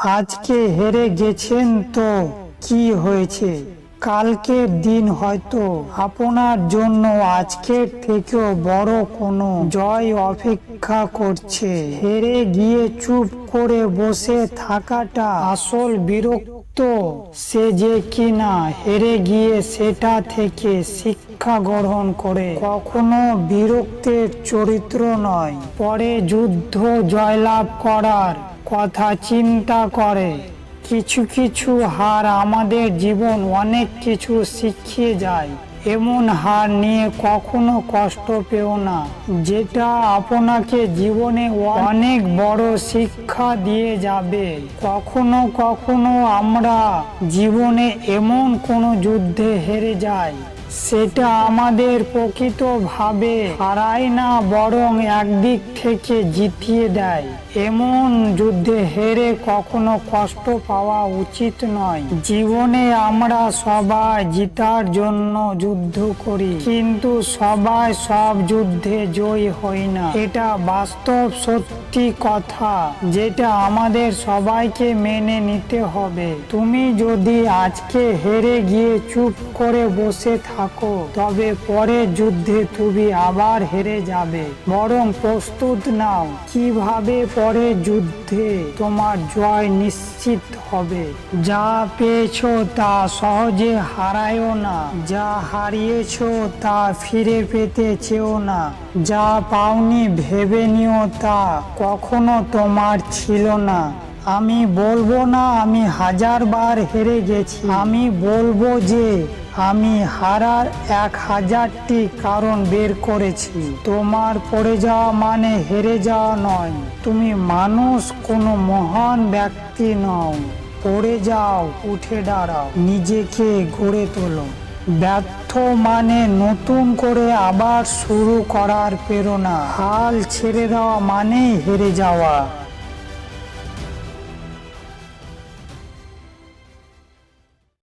আজকে হেরে গেছেন তো কি হয়েছে, কালকের দিন হয়তো আপনার জন্য আজকের থেকেও বড় কোনো জয় অপেক্ষা করছে। হেরে গিয়ে চুপ করে বসে থাকাটা আসল বিরক্ত। সে যে কিনা হেরে গিয়ে সেটা থেকে শিক্ষা গ্রহণ করে কখনো বিরক্তের চরিত্র নয়, পরে যুদ্ধ জয়লাভ করার কথা চিন্তা করে। কিছু কিছু হার আমাদের জীবন অনেক কিছু শিখিয়ে যায়। এমন হার নিয়ে কখনো কষ্ট পেও না, যেটা আপনাকে জীবনে অনেক বড় শিক্ষা দিয়ে যাবে। কখনো কখনো আমরা জীবনে এমন কোনো যুদ্ধে হেরে যাই, সেটা আমাদের প্রকৃতভাবে হারায় না, বরং একদিক থেকে জিতিয়ে দেয়। এমন যুদ্ধে হেরে কখনো কষ্ট পাওয়া উচিত নয়। জীবনে আমরা সবাই জিতার জন্য যুদ্ধ করি, কিন্তু সবাই সব যুদ্ধে জয়ী হই না। এটা বাস্তব সত্যি কথা, যেটা আমাদের সবাইকে মেনে নিতে হবে। তুমি যদি আজকে হেরে গিয়ে চুপ করে বসে থাকো, তবে পরের যুদ্ধে তুমি আবার হেরে যাবে। বরং প্রস্তুত নাও কিভাবে পরের যুদ্ধে তোমার জয় নিশ্চিত হবে। যা পেয়েছো তা সহজে হারায়ও না, যা হারিয়েছো তা ফিরে পেতে চেও না। যা পাওনি ভেবে নিও তা কখনো তোমার ছিল না। আমি বলবো না আমি 1000 বার হেরে গেছি, আমি বলবো যে আমি হারার 1000টি কারণ বের করেছি। তোমার পড়ে যাওয়া মানে হেরে যাওয়া নয়। তুমি মানুষ, কোনো মহান ব্যক্তি নও। পড়ে যাও, উঠে দাঁড়াও, নিজেকে গড়ে তোলো। ব্যর্থ মানে নতুন করে আবার শুরু করার প্রেরণা। হাল ছেড়ে দেওয়া মানেই হেরে যাওয়া।